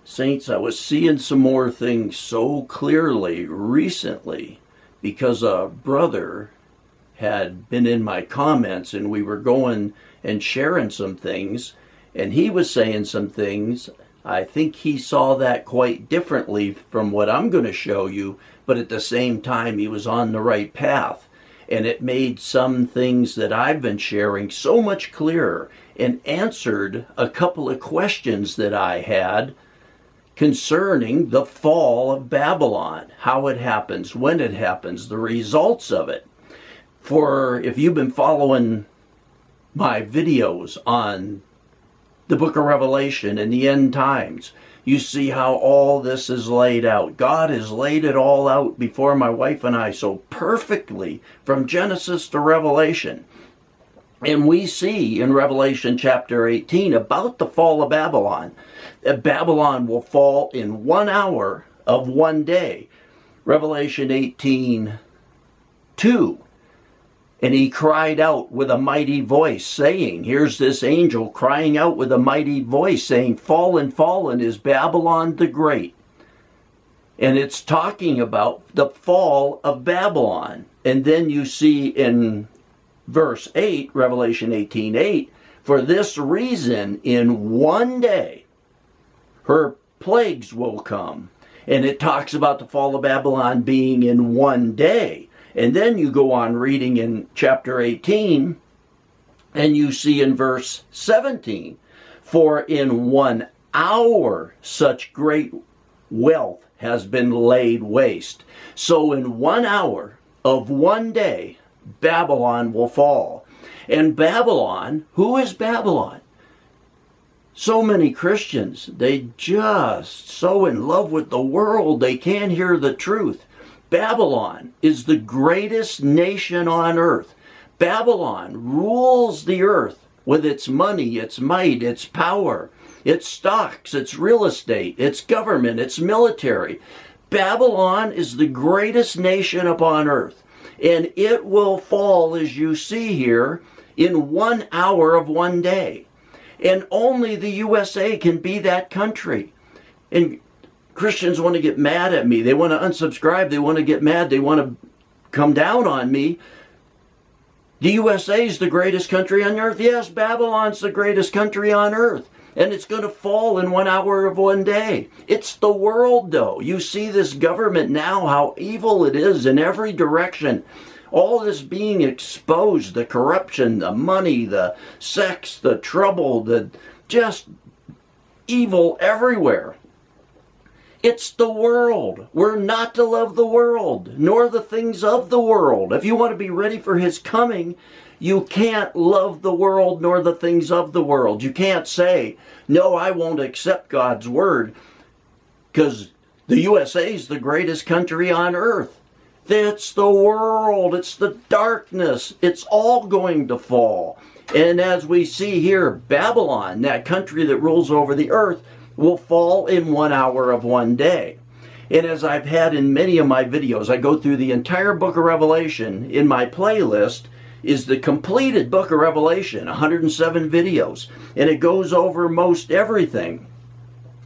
Saints, I was seeing some more things so clearly recently because a brother had been in my comments and we were going and sharing some things, and he was saying some things. I think he saw that quite differently from what I'm going to show you, but at the same time he was on the right path. And it made some things that I've been sharing so much clearer and answered a couple of questions that I had concerning the fall of Babylon, how it happens, when it happens, the results of it. For if you've been following my videos on the book of Revelation and the end times, you see how all this is laid out. God has laid it all out before my wife and I so perfectly from Genesis to Revelation. And we see in Revelation chapter 18 about the fall of Babylon, that Babylon will fall in 1 hour of 1 day. Revelation 18:2. And he cried out with a mighty voice, saying, here's this angel crying out with a mighty voice, saying, fallen, fallen is Babylon the Great. And it's talking about the fall of Babylon. And then you see in verse 8, Revelation 18:8, for this reason in 1 day her plagues will come. And it talks about the fall of Babylon being in 1 day. And then you go on reading in chapter 18, and you see in verse 17, for in 1 hour such great wealth has been laid waste. So in 1 hour of 1 day, Babylon will fall. And Babylon, who is Babylon? So many Christians, they just so in love with the world, they can't hear the truth. Babylon is the greatest nation on earth. Babylon rules the earth with its money, its might, its power, its stocks, its real estate, its government, its military. Babylon is the greatest nation upon earth. And it will fall, as you see here, in 1 hour of 1 day. And only the USA can be that country. And Christians want to get mad at me. They want to unsubscribe. They want to get mad. They want to come down on me. The USA is the greatest country on earth. Yes, Babylon's the greatest country on earth. And it's going to fall in 1 hour of 1 day. It's the world, though. You see this government now, how evil it is in every direction. All this being exposed, the corruption, the money, the sex, the trouble, the just evil everywhere. It's the world. We're not to love the world, nor the things of the world. If you want to be ready for his coming, you can't love the world nor the things of the world. You can't say, no, I won't accept God's word because the USA is the greatest country on earth. It's the world. It's the darkness. It's all going to fall. And as we see here, Babylon, that country that rules over the earth, will fall in 1 hour of 1 day. And as I've had in many of my videos, I go through the entire book of Revelation. In my playlist is the completed book of Revelation, 107 videos. And it goes over most everything.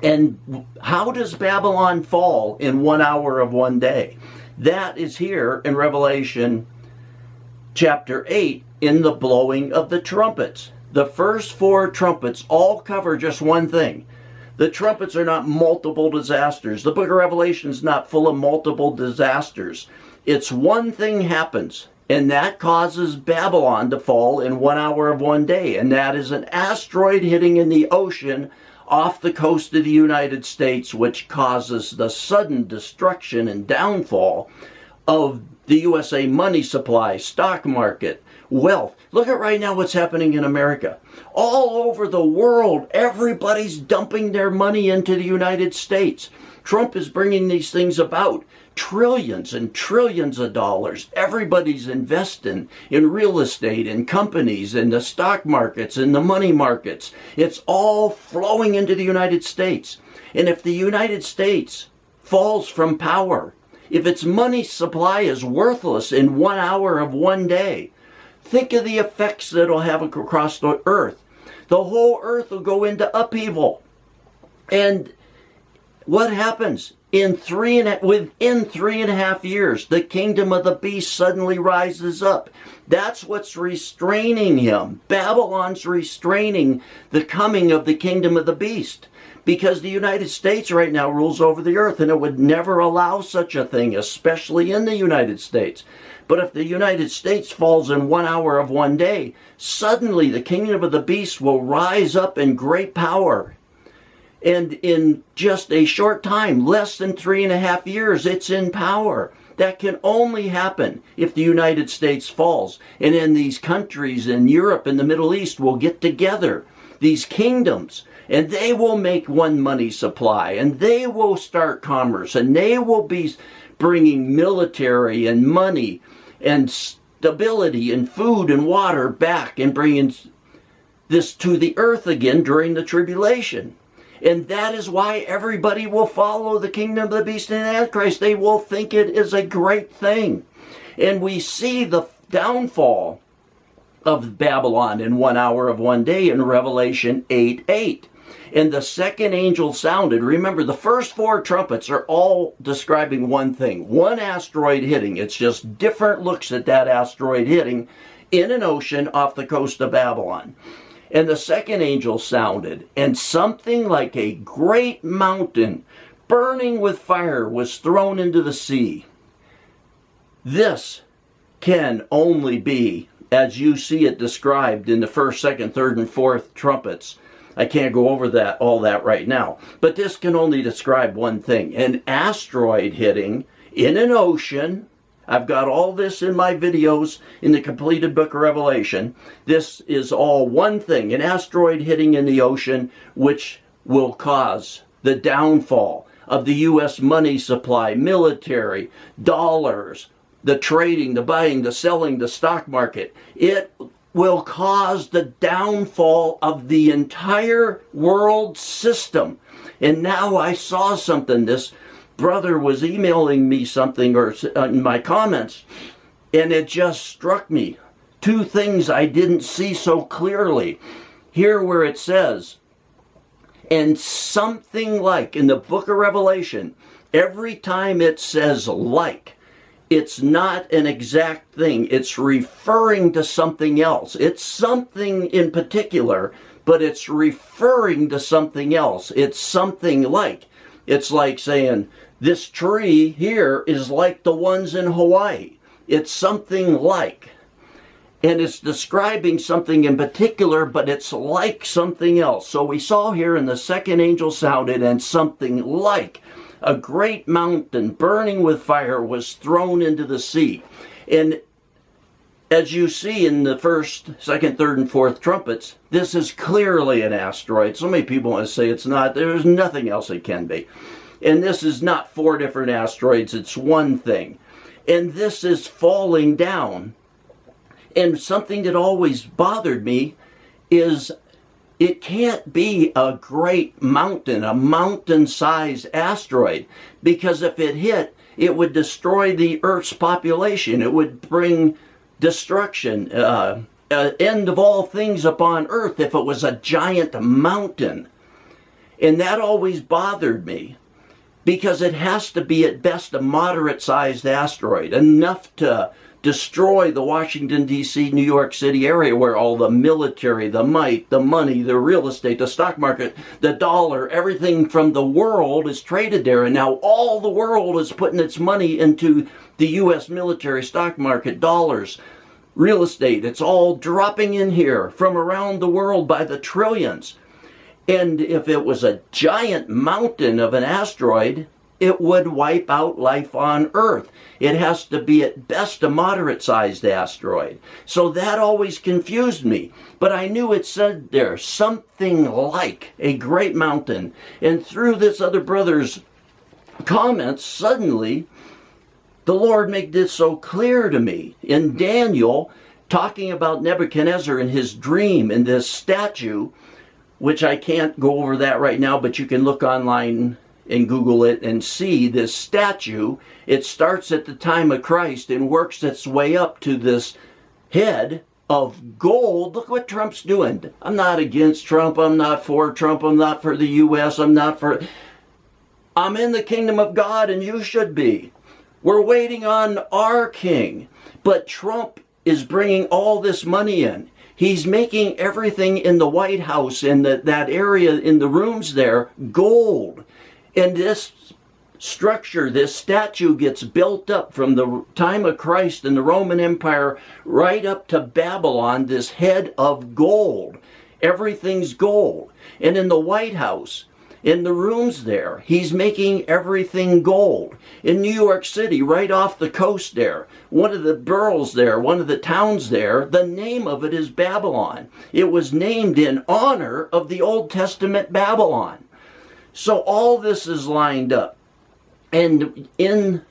And how does Babylon fall in 1 hour of 1 day? That is here in Revelation chapter 8 in the blowing of the trumpets. The first 4 trumpets all cover just one thing. The trumpets are not multiple disasters. The book of Revelation is not full of multiple disasters. It's one thing happens, and that causes Babylon to fall in 1 hour of 1 day. And that is an asteroid hitting in the ocean off the coast of the United States, which causes the sudden destruction and downfall of the USA money supply, stock market, wealth. Look at right now what's happening in America. All over the world, everybody's dumping their money into the United States. Trump is bringing these things about. Trillions and trillions of dollars. Everybody's investing in real estate, in companies, in the stock markets, in the money markets. It's all flowing into the United States. And if the United States falls from power, if its money supply is worthless in 1 hour of 1 day, think of the effects that it'll have across the earth. The whole earth will go into upheaval. And What happens? Within 3.5 years, the kingdom of the beast suddenly rises up. That's what's restraining him. Babylon's restraining the coming of the kingdom of the beast. Because the United States right now rules over the earth, and it would never allow such a thing, especially in the United States. But if the United States falls in 1 hour of one day, suddenly the kingdom of the beast will rise up in great power. And in just a short time, less than 3.5 years, it's in power. That can only happen if the United States falls. And then these countries in Europe and the Middle East will get together, these kingdoms, and they will make one money supply, and they will start commerce, and they will be bringing military and money and stability and food and water back and bringing this to the earth again during the tribulation. And that is why everybody will follow the kingdom of the beast and the Antichrist. They will think it is a great thing. And we see the downfall of Babylon in 1 hour of one day in Revelation 8:8. And the second angel sounded. Remember, the first 4 trumpets are all describing one thing. One asteroid hitting. It's just different looks at that asteroid hitting in an ocean off the coast of Babylon. And the second angel sounded, and something like a great mountain burning with fire was thrown into the sea. This can only be, as you see it described in the first, second, third, and fourth trumpets. I can't go over all that right now. But this can only describe one thing. An asteroid hitting in an ocean. I've got all this in my videos in the completed book of Revelation. This is all one thing. An asteroid hitting in the ocean, which will cause the downfall of the U.S. money supply, military, dollars, the trading, the buying, the selling, the stock market. It will cause the downfall of the entire world system. And now I saw something. This brother was emailing me something or in my comments, and it just struck me. 2 things I didn't see so clearly. Here where it says, and something like, in the book of Revelation, every time it says like, it's not an exact thing. It's referring to something else. It's something in particular, but it's referring to something else. It's something like. It's like saying, this tree here is like the ones in Hawaii. It's something like. And it's describing something in particular, but it's like something else. So we saw here in the second angel sounded, and something like a great mountain burning with fire was thrown into the sea. And as you see in the first, second, third, and fourth trumpets, this is clearly an asteroid. So many people want to say it's not. There's nothing else it can be. And this is not 4 different asteroids. It's one thing. And this is falling down. And something that always bothered me is it can't be a great mountain, a mountain-sized asteroid, because if it hit, it would destroy the Earth's population. It would bring destruction, end of all things upon Earth if it was a giant mountain. And that always bothered me, because it has to be at best a moderate-sized asteroid, enough to destroy the Washington, D.C., New York City area where all the military, the might, the money, the real estate, the stock market, the dollar, everything from the world is traded there. And now all the world is putting its money into the U.S. military, stock market, dollars, real estate. It's all dropping in here from around the world by the trillions. And if it was a giant mountain of an asteroid, it would wipe out life on Earth. It has to be at best a moderate-sized asteroid. So that always confused me. But I knew it said there, something like a great mountain. And through this other brother's comments, suddenly, the Lord made this so clear to me. In Daniel, talking about Nebuchadnezzar and his dream and this statue, which I can't go over that right now, but you can look online and Google it and see this statue. It starts at the time of Christ and works its way up to this head of gold. Look what Trump's doing. I'm not against Trump. I'm not for Trump. I'm not for the U.S. I'm not for... I'm in the kingdom of God and you should be. We're waiting on our king. But Trump is bringing all this money in. He's making everything in the White House, in that area, in the rooms there, gold. And this structure, this statue gets built up from the time of Christ in the Roman Empire right up to Babylon, this head of gold. Everything's gold. And in the White House, in the rooms there, he's making everything gold. In New York City, right off the coast there, one of the boroughs there, one of the towns there, the name of it is Babylon. It was named in honor of the Old Testament Babylon. So all this is lined up. And in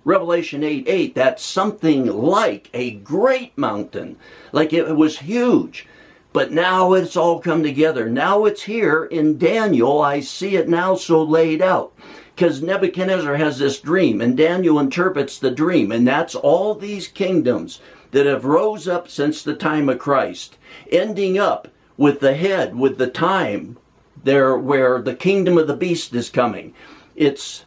Revelation 8:8, that's something like a great mountain. Like it was huge. But now it's all come together. Now it's here in Daniel. I see it now so laid out. Because Nebuchadnezzar has this dream, and Daniel interprets the dream. And that's all these kingdoms that have rose up since the time of Christ, ending up with the head, with the time there where the kingdom of the beast is coming. It's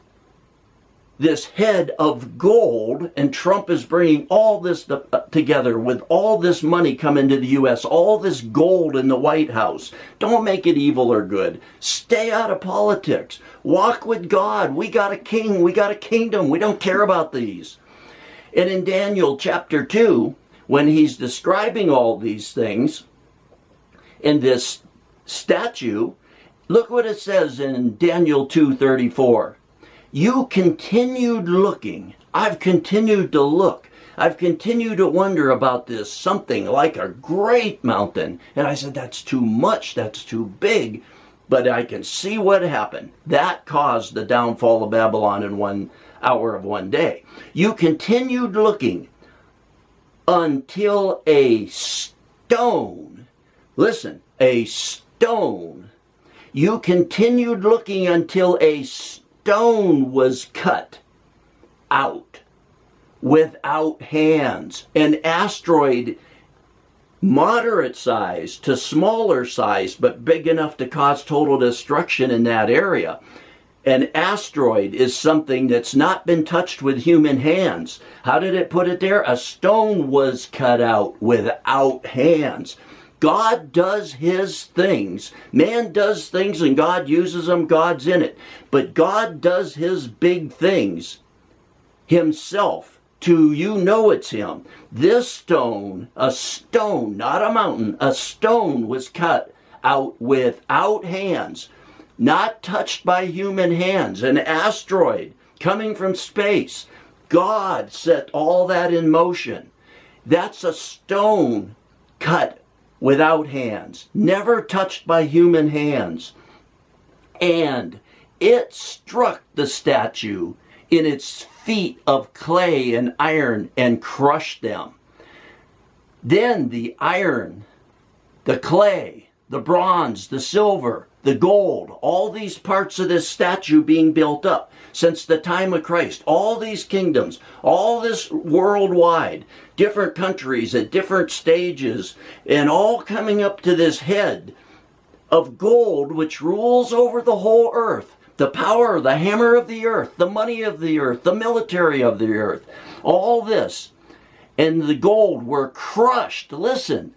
this head of gold, and Trump is bringing all this together with all this money coming to the U.S., all this gold in the White House. Don't make it evil or good. Stay out of politics. Walk with God. We got a king. We got a kingdom. We don't care about these. And in Daniel chapter 2, when he's describing all these things in this statue, look what it says in Daniel 2:34. You continued looking. I've continued to look. I've continued to wonder about this, something like a great mountain. And I said, that's too much. That's too big. But I can see what happened. That caused the downfall of Babylon in 1 hour of one day. You continued looking until a stone, listen, a stone. You continued looking until a stone was cut out without hands. An asteroid, moderate size to smaller size, but big enough to cause total destruction in that area. An asteroid is something that's not been touched with human hands. How did it put it there? A stone was cut out without hands. God does his things. Man does things and God uses them. God's in it. But God does his big things himself. You know it's him. This stone, a stone, not a mountain, a stone was cut out without hands, not touched by human hands. An asteroid coming from space. God set all that in motion. That's a stone cut without hands, never touched by human hands. And it struck the statue in its feet of clay and iron and crushed them. Then the iron, the clay, the bronze, the silver, the gold, all these parts of this statue being built up since the time of Christ, all these kingdoms, all this worldwide, different countries at different stages, and all coming up to this head of gold which rules over the whole earth. The power, the hammer of the earth, the money of the earth, the military of the earth, all this. And the gold were crushed. Listen.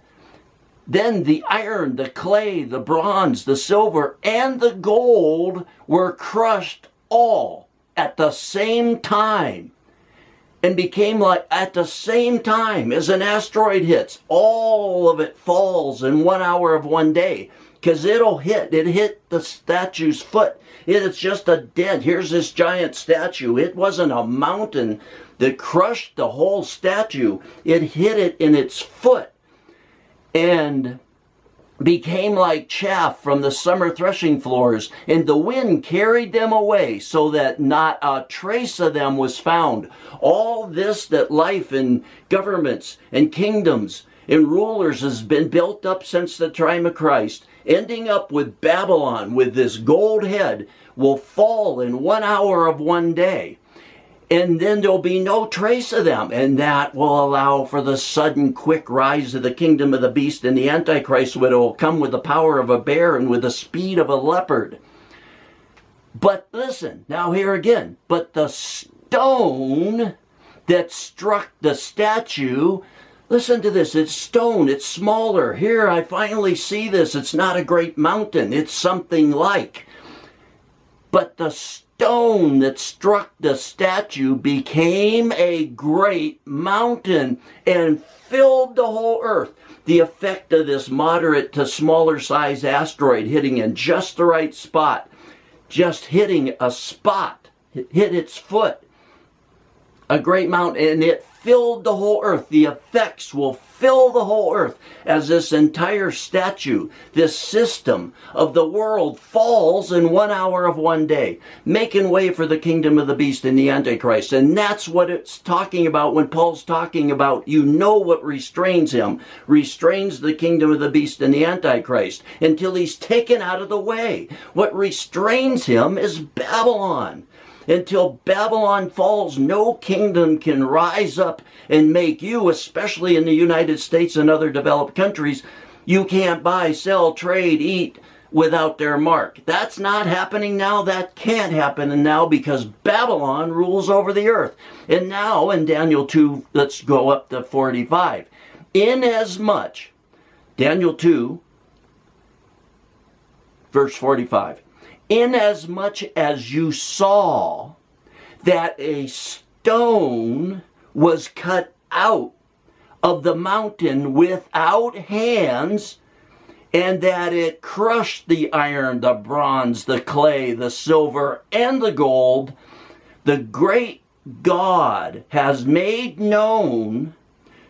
Then the iron, the clay, the bronze, the silver, and the gold were crushed all at the same time. And became like at the same time as an asteroid hits. All of it falls in 1 hour of one day. Because it hit the statue's foot. It's just a dent. Here's this giant statue. It wasn't a mountain that crushed the whole statue. It hit it in its foot and became like chaff from the summer threshing floors, and the wind carried them away so that not a trace of them was found. All this that life and governments and kingdoms and rulers has been built up since the time of Christ, ending up with Babylon, with this gold head, will fall in 1 hour of one day. And then there'll be no trace of them. And that will allow for the sudden quick rise of the kingdom of the beast and the Antichrist, which will come with the power of a bear and with the speed of a leopard. But listen, now here again, but the stone that struck the statue, listen to this, it's stone, it's smaller. Here I finally see this, it's not a great mountain, it's something like. But the stone that struck the statue became a great mountain and filled the whole earth. The effect of this moderate to smaller size asteroid hitting in just the right spot, just hitting a spot, hit its foot, a great mountain, and it filled the whole earth. The effects will fill the whole earth as this entire statue, this system of the world falls in 1 hour of one day, making way for the kingdom of the beast and the Antichrist. And that's what it's talking about when Paul's talking about, you know what restrains him, restrains the kingdom of the beast and the Antichrist until he's taken out of the way. What restrains him is Babylon. Until Babylon falls, no kingdom can rise up and make you, especially in the United States and other developed countries, you can't buy, sell, trade, eat without their mark. That's not happening now. That can't happen now because Babylon rules over the earth. And now in Daniel 2, let's go up to 45. Inasmuch, Daniel 2, verse 45. Inasmuch as you saw that a stone was cut out of the mountain without hands, and that it crushed the iron, the bronze, the clay, the silver, and the gold, the great God has made known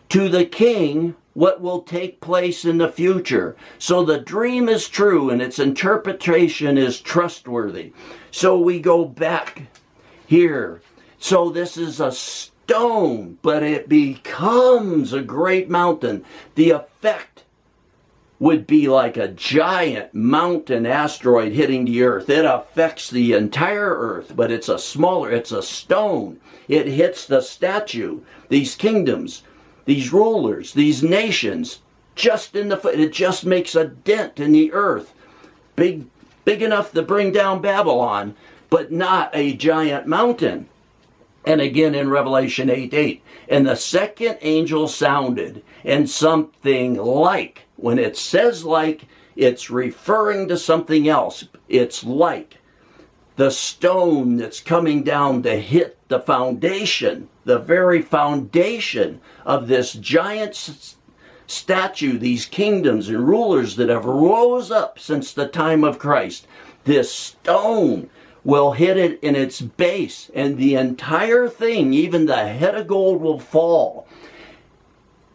to the king what will take place in the future. So the dream is true and its interpretation is trustworthy. So we go back here. So this is a stone, but it becomes a great mountain. The effect would be like a giant mountain asteroid hitting the earth. It affects the entire earth, but it's a stone. It hits the statue, these kingdoms, these rulers, these nations, just in the foot. It just makes a dent in the earth. Big enough to bring down Babylon, but not a giant mountain. And again in Revelation 8:8. And the second angel sounded, and something like, when it says like, it's referring to something else. It's like the stone that's coming down to hit the foundation, the very foundation of this giant statue, these kingdoms and rulers that have rose up since the time of Christ. This stone will hit it in its base, and the entire thing, even the head of gold, will fall.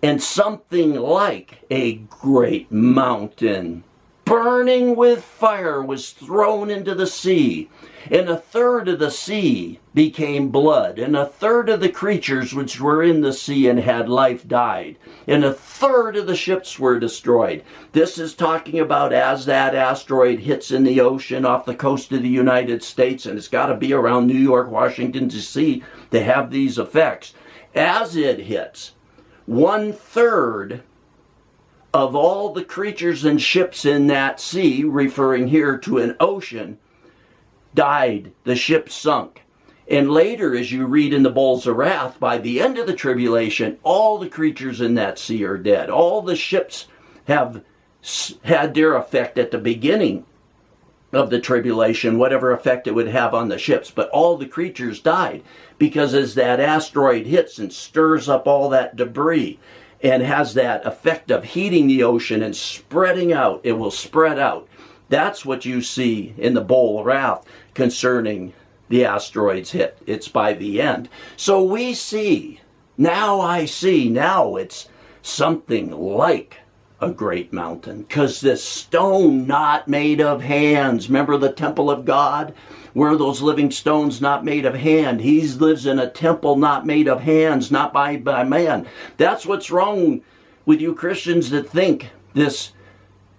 And something like a great mountain, burning with fire, was thrown into the sea. And 1/3 of the sea became blood, and 1/3 of the creatures which were in the sea and had life died, and 1/3 of the ships were destroyed. This is talking about as that asteroid hits in the ocean off the coast of the United States, and it's got to be around New York, Washington, D.C. to have these effects. As it hits, 1/3 of all the creatures and ships in that sea, referring here to an ocean, died. The ship sunk. And later, as you read in the Bowls of Wrath, by the end of the tribulation, all the creatures in that sea are dead. All the ships have had their effect at the beginning of the tribulation, whatever effect it would have on the ships. But all the creatures died because as that asteroid hits and stirs up all that debris and has that effect of heating the ocean and spreading out, it will spread out. That's what you see in the Bowl of Wrath concerning the asteroids hit. It's by the end. So we see, now it's something like a great mountain, because this stone not made of hands. Remember the temple of God? Where are those living stones not made of hand? He lives in a temple not made of hands, not by man. That's what's wrong with you Christians that think this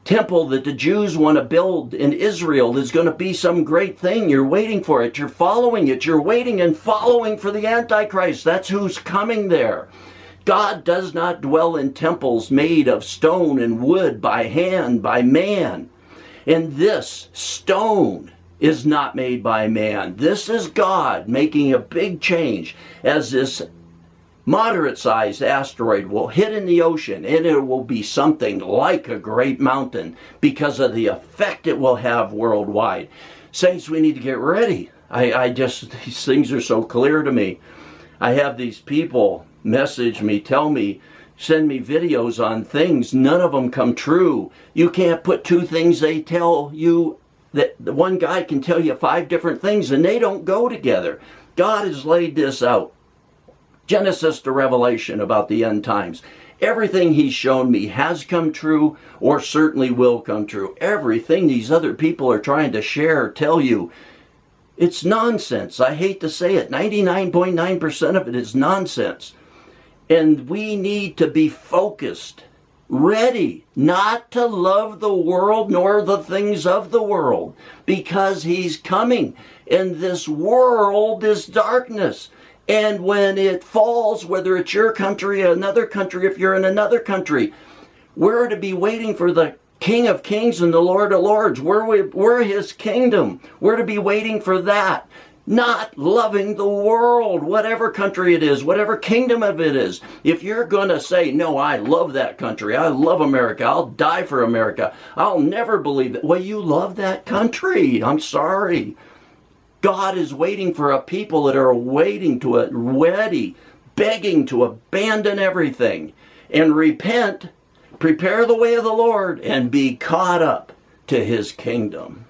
temple that the Jews want to build in Israel is going to be some great thing. You're waiting for it. You're following it. You're waiting and following for the Antichrist. That's who's coming there. God does not dwell in temples made of stone and wood by hand, by man. And this stone is not made by man. This is God making a big change as this moderate-sized asteroid will hit in the ocean, and it will be something like a great mountain because of the effect it will have worldwide. Saints, we need to get ready. These things are so clear to me. I have these people message me, tell me, send me videos on things. None of them come true. You can't put two things they tell you. That the one guy can tell you 5 different things and they don't go together. God has laid this out. Genesis to Revelation about the end times. Everything he's shown me has come true or certainly will come true. Everything these other people are trying to share, tell you, it's nonsense. I hate to say it. 99.9% of it is nonsense. And we need to be focused, ready, not to love the world nor the things of the world, because he's coming. And this world is darkness. And when it falls, whether it's your country or another country, if you're in another country, we're to be waiting for the King of Kings and the Lord of Lords. We're his kingdom. We're to be waiting for that. Not loving the world, whatever country it is, whatever kingdom of it is. If you're going to say, no, I love that country, I love America, I'll die for America, I'll never believe it. Well, you love that country. I'm sorry. God is waiting for a people that are ready, begging to abandon everything and repent, prepare the way of the Lord, and be caught up to his kingdom.